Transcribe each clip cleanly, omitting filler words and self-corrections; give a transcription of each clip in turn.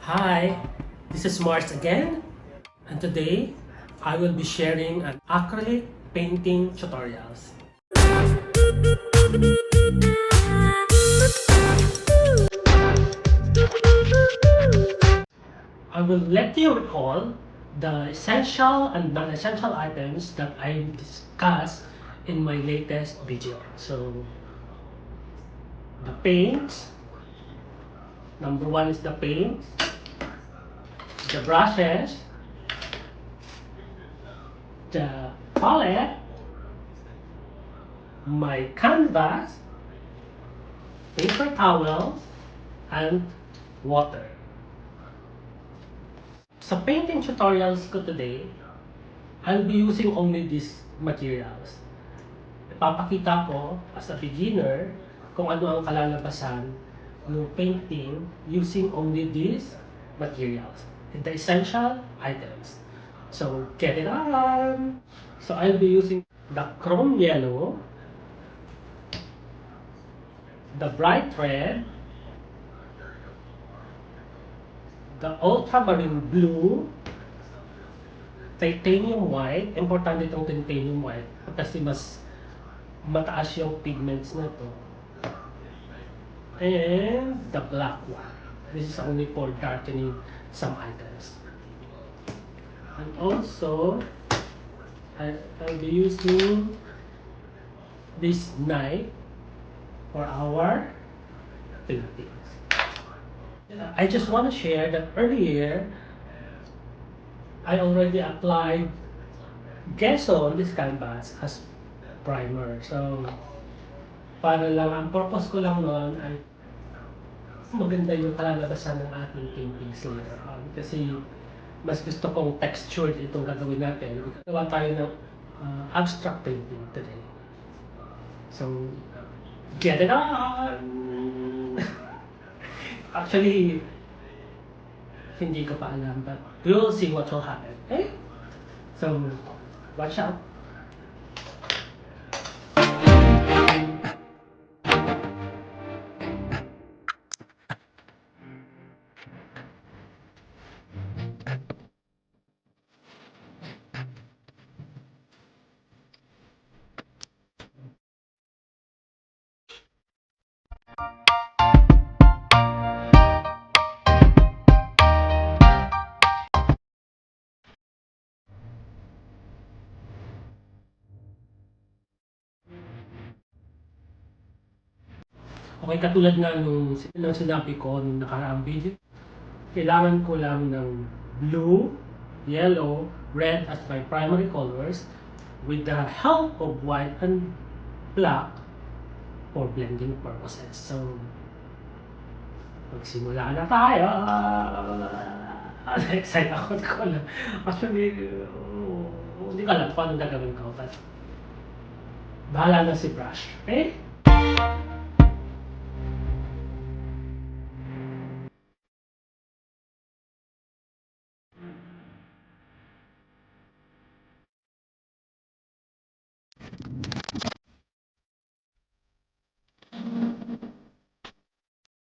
Hi, this is Mars again, and today I will be sharing an acrylic painting tutorials. I will let you recall the essential and non-essential items that I discussed in my latest video. So, the paints, number one is the paint, the brushes, the palette, my canvas, paper towels, and water. Sa painting tutorials ko today, I'll be using only these materials. Ipapakita ko as a beginner kung ano ang kalalabasan ng painting using only these materials. And the essential items. So, get it on! So, I'll be using the chrome yellow, the bright red, the ultramarine blue, titanium white. Importante itong titanium white kasi mas mataas yung pigments na to. And the black one. This is only for darkening some items. And also, I'll be using this knife for our paintings. I just want to share that earlier, I already applied gesso on this canvas as primer. So, para lang, ang purpose ko lang noon ay maganda yung kalalabasan ng ating paintings later on. Kasi mas gusto kong textured itong gagawin natin. Gagawa tayo ng abstract painting today. So, get it on! Actually, hindi ko pa alam, but we will see what will happen. Okay? So, watch out. Okay, katulad nga nung sinabi ko nung nakaraang video, kailangan ko lang ng blue, yellow, red as my primary colors with the help of white and black for blending purposes. So, magsimula na tayo! Excited ako lang. Actually, hindi ko alam paano gagawin ko, but bahala na si Brush. Okay?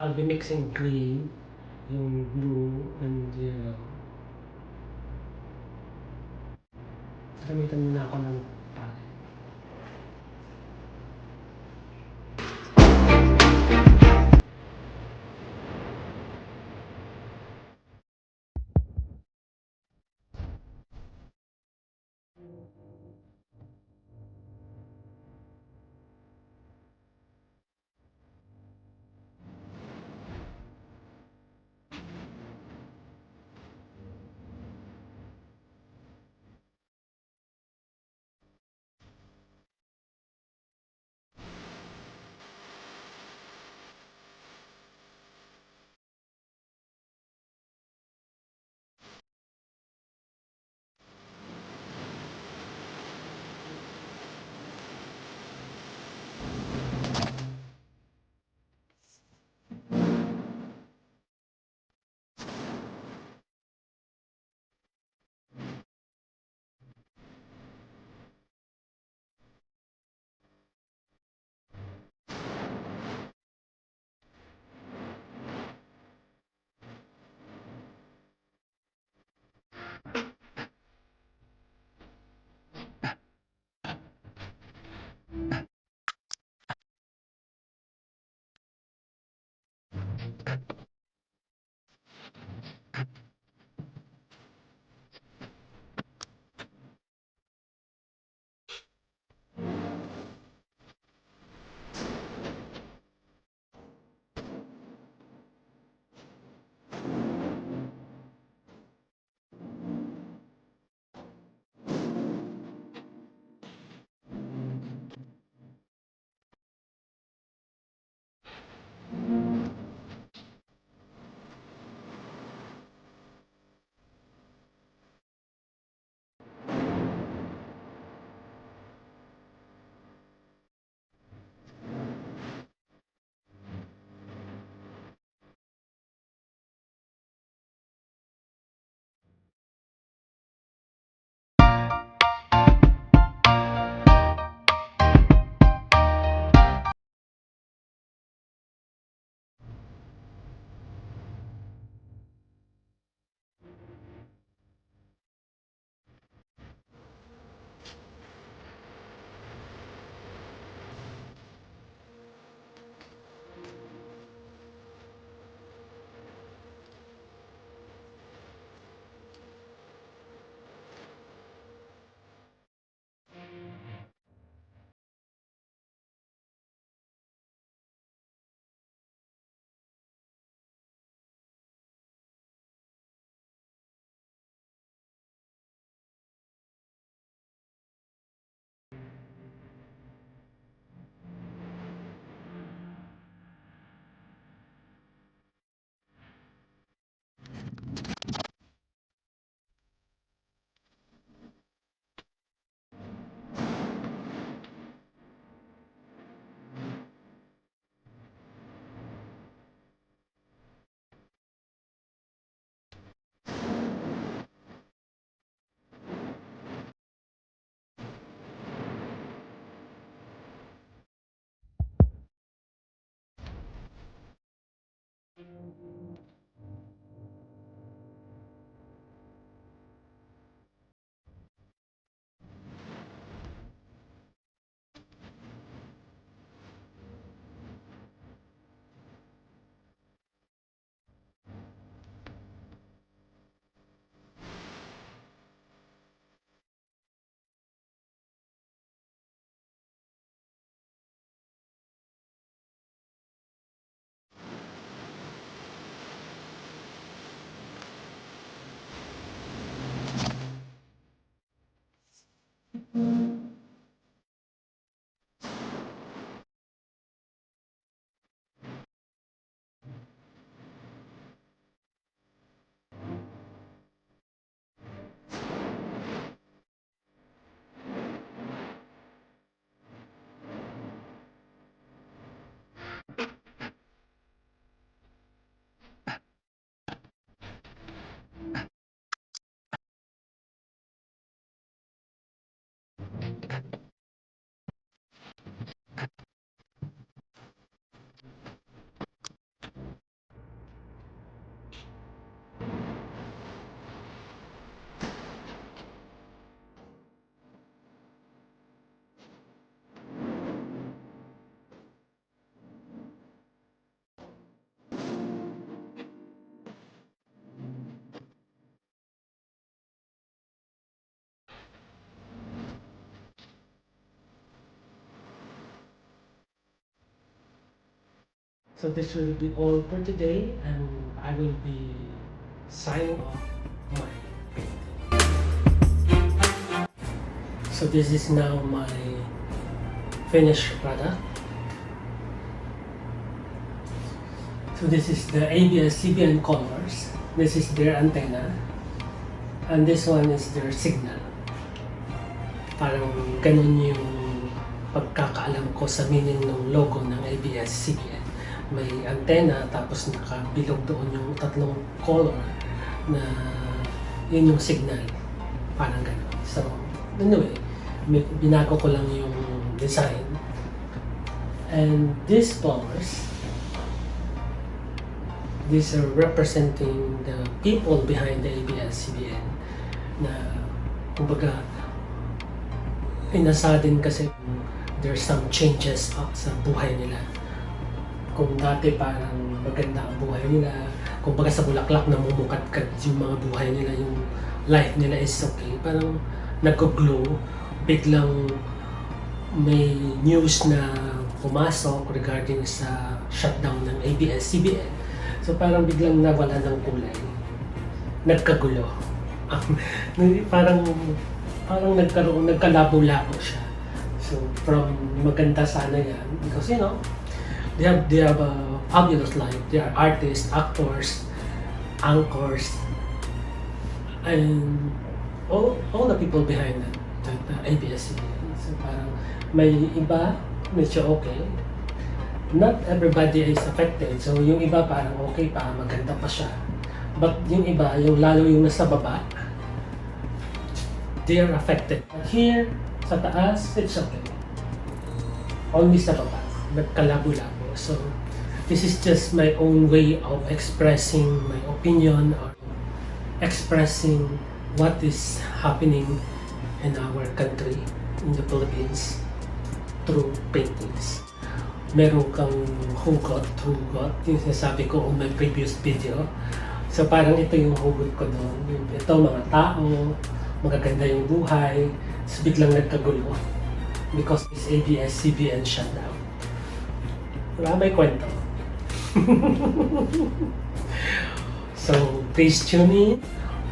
I'll be mixing green, yung blue, and yellow. Gamitan muna ako ng palette. So this will be all for today, and I will be signing off my painting. So this is now my finished product. So this is the ABS-CBN colors. This is their antenna, and this one is their signal. Parang ganun yung pagkakaalam ko sa meaning ng logo ng ABS-CBN. May antenna, tapos nakabilog doon yung tatlong color na yun yung signal. Parang gano'n. So, anyway, binago ko lang yung design. And these colors, these are representing the people behind the ABS-CBN na, kumbaga, inasa din kasi there's some changes sa buhay nila. Kung dati parang maganda ang buhay nila, kung baga sa bulaklak namumukadkad yung mga buhay nila, yung life nila is okay, parang nag-glow, biglang may news na pumasok regarding sa shutdown ng ABS-CBN. So parang biglang nawala ng kulay, nagkagulo. parang nagkalabo-labo siya. So from maganda sana yan, because you know, they have a fabulous life. They are artists, actors, anchors, and all the people behind the ABS-CBN. So parang may iba medyo okay. Not everybody is affected. So yung iba parang okay pa, maganda pa siya. But yung iba, lalo yung nasa baba, they are affected. But here, sa taas, it's okay. Only sa baba, nagkalabo-labo. So, this is just my own way of expressing my opinion or expressing what is happening in our country, in the Philippines, through paintings. Meron kang hugot, yung sinasabi ko on my previous video. So, parang ito yung hugot ko doon. Ito, mga tao, magaganda yung buhay, so biglang nagkagulo because this ABS-CBN shutdown. Wala may kwento. So, please tune in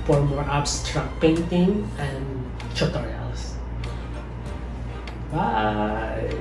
for more abstract painting and tutorials. Bye!